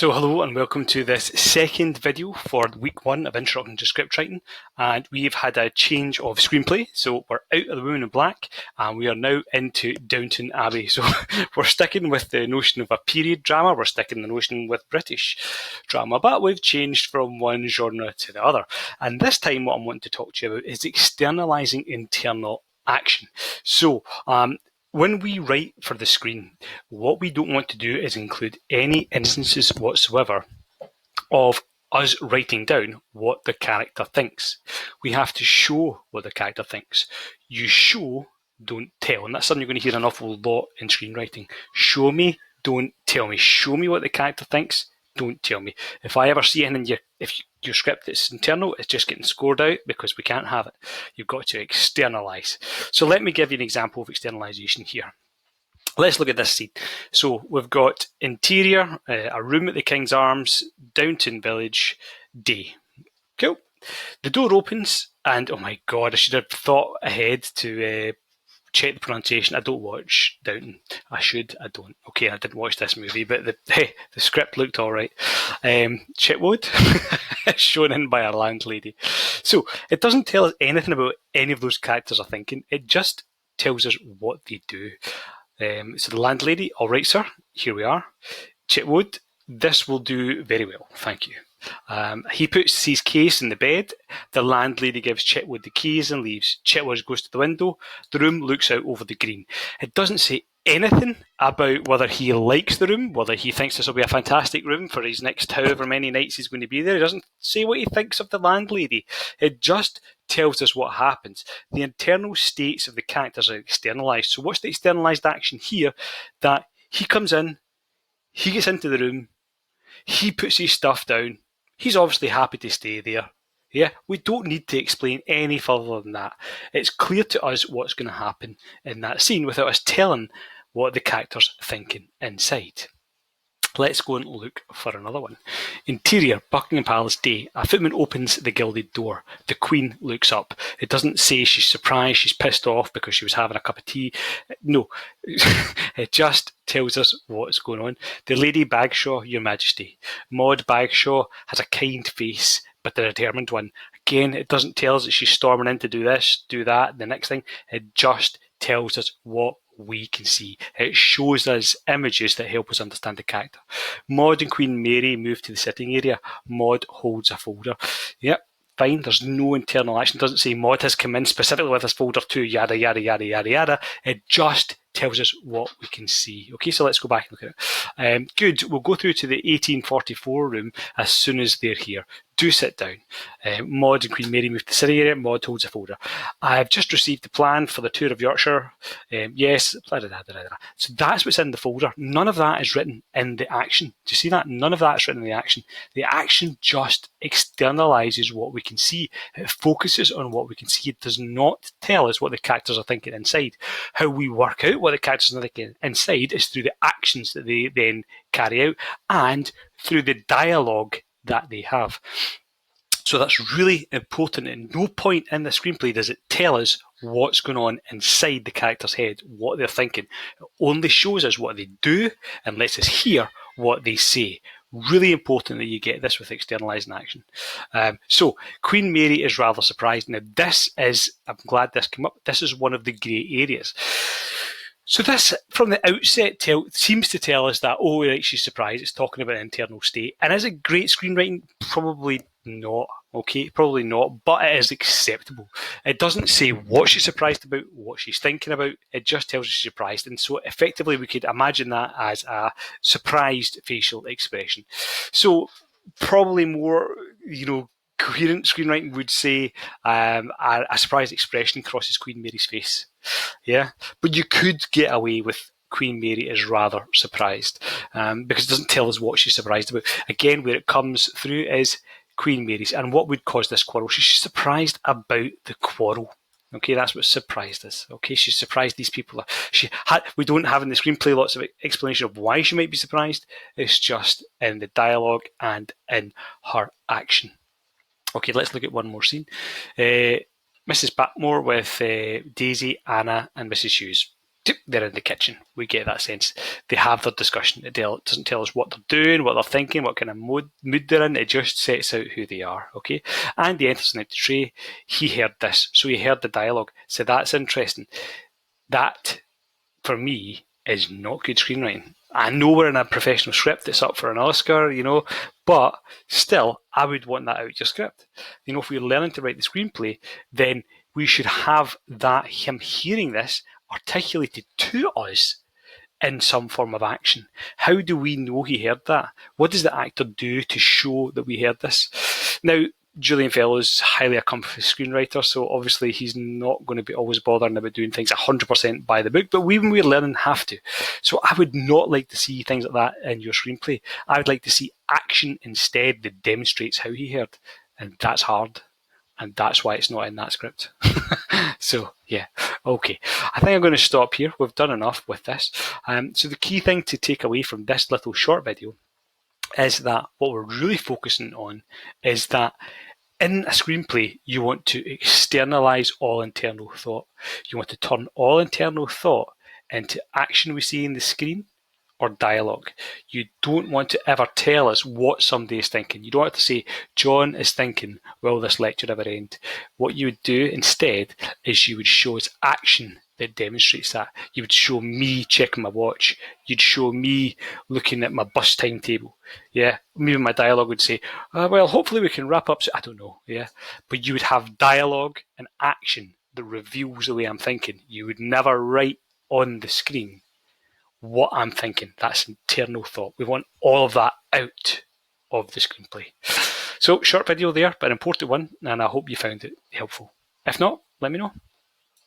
So hello and welcome to this second video for week 1 of Introduction to Script Writing, and we've had a change of screenplay. So we're out of The Woman in Black and we are now into Downton Abbey. So we're sticking with the notion of a period drama, we're sticking the notion with British drama, but we've changed from one genre to the other. And this time what I'm wanting to talk to you about is externalising internal action. So when we write for the screen, what we don't want to do is include any instances whatsoever of us writing down what the character thinks. We have to show what the character thinks. You show, don't tell. And that's something you're going to hear an awful lot in screenwriting. Show me, don't tell me. Show me what the character thinks, don't tell me. If I ever see anything if your script is internal, it's just getting scored out because we can't have it. You've got to externalise. So let me give you an example of externalisation here. Let's look at this scene. So we've got interior, a room at the King's Arms, Downton Village, day. Cool. The door opens and, oh my God, I should have thought ahead to check the pronunciation. I don't watch Downton. I should. I don't. Okay, I didn't watch this movie, but the script looked all right. Chitwood, shown in by a landlady. So it doesn't tell us anything about any of those characters are thinking. It just tells us what they do. So the landlady, all right, sir, here we are. Chitwood, this will do very well, thank you. He puts his case in the bed. The landlady gives Chitwood the keys and leaves. Chitwood goes to the window. The room looks out over the green. It doesn't say anything about whether he likes the room, whether he thinks this will be a fantastic room for his next however many nights he's going to be there. It doesn't say what he thinks of the landlady. It just tells us what happens. The internal states of the characters are externalised. So what's the externalised action here? That he comes in, he gets into the room, he puts his stuff down, he's obviously happy to stay there. Yeah, we don't need to explain any further than that. It's clear to us what's going to happen in that scene without us telling what the character's thinking inside. Let's go and look for another one. Interior, Buckingham Palace, day. A footman opens the gilded door. The Queen looks up. It doesn't say she's surprised, she's pissed off because she was having a cup of tea. No, it just tells us what's going on. The Lady Bagshaw, Your Majesty. Maud Bagshaw has a kind face, but a determined one. Again, it doesn't tell us that she's storming in to do this, do that, the next thing. It just tells us what we can see. It shows us images that help us understand the character. Maud and Queen Mary move to the sitting area. Maud holds a folder. Yep, fine. There's no internal action. It doesn't say Maud has come in specifically with this folder too, yada, yada, yada, yada, yada. It just tells us what we can see. Okay, so let's go back and look at it. Good. We'll go through to the 1844 room as soon as they're here. Do sit down. Maud and Queen Mary move to the city area. Maud holds a folder. I've just received the plan for the tour of Yorkshire. Yes. Blah, blah, blah, blah, blah. So that's what's in the folder. None of that is written in the action. Do you see that? None of that is written in the action. The action just externalises what we can see. It focuses on what we can see. It does not tell us what the characters are thinking inside. How we work out what the characters are thinking inside is through the actions that they then carry out and through the dialogue that they have. So that's really important. At no point in the screenplay does it tell us what's going on inside the character's head, what they're thinking. It only shows us what they do and lets us hear what they say. Really important that you get this with externalising action. So Queen Mary is rather surprised. Now this is, I'm glad this came up, this is one of the grey areas. So this, from the outset, seems to tell us that, oh, right, she's surprised. It's talking about an internal state. And is it great screenwriting? Probably not. Okay, probably not, but it is acceptable. It doesn't say what she's surprised about, what she's thinking about. It just tells us she's surprised. And so effectively, we could imagine that as a surprised facial expression. So probably more, coherent screenwriting would say a surprised expression crosses Queen Mary's face. Yeah, but you could get away with Queen Mary is rather surprised because it doesn't tell us what she's surprised about. Again, where it comes through is Queen Mary's and what would cause this quarrel. She's surprised about the quarrel. Okay, that's what surprised us. Okay, she's surprised these people. We don't have in the screenplay lots of explanation of why she might be surprised. It's just in the dialogue and in her action. Okay, let's look at one more scene. Mrs. Patmore with Daisy, Anna, and Mrs. Hughes. they're in the kitchen. We get that sense. They have their discussion. It doesn't tell us what they're doing, what they're thinking, what kind of mood they're in. It just sets out who they are, okay? And he enters an empty tray. He heard this, so he heard the dialogue. So that's interesting. That, for me, is not good screenwriting. I know we're in a professional script that's up for an Oscar, but still, I would want that out your script. If we're learning to write the screenplay, then we should have that, him hearing this, articulated to us in some form of action. How do we know he heard that? What does the actor do to show that we heard this? Now, Julian Fellowes, highly accomplished screenwriter, so obviously he's not going to be always bothering about doing things 100% by the book, but we, when we're learning, have to. So I would not like to see things like that in your screenplay. I would like to see action instead that demonstrates how he heard, and that's hard. And that's why it's not in that script. So, yeah, okay. I think I'm going to stop here. We've done enough with this. So the key thing to take away from this little short video is that what we're really focusing on is that in a screenplay, you want to externalize all internal thought. You want to turn all internal thought into action we see in the screen or dialogue. You don't want to ever tell us what somebody is thinking. You don't have to say, John is thinking, will this lecture ever end? What you would do instead is you would show us action that demonstrates that. You would show me checking my watch. You'd show me looking at my bus timetable. Yeah, maybe my dialogue would say, well, hopefully we can wrap up. I don't know. Yeah, but you would have dialogue and action that reveals the way I'm thinking. You would never write on the screen what I'm thinking. That's internal thought. We want all of that out of the screenplay. So, short video there, but an important one, and I hope you found it helpful. If not, let me know.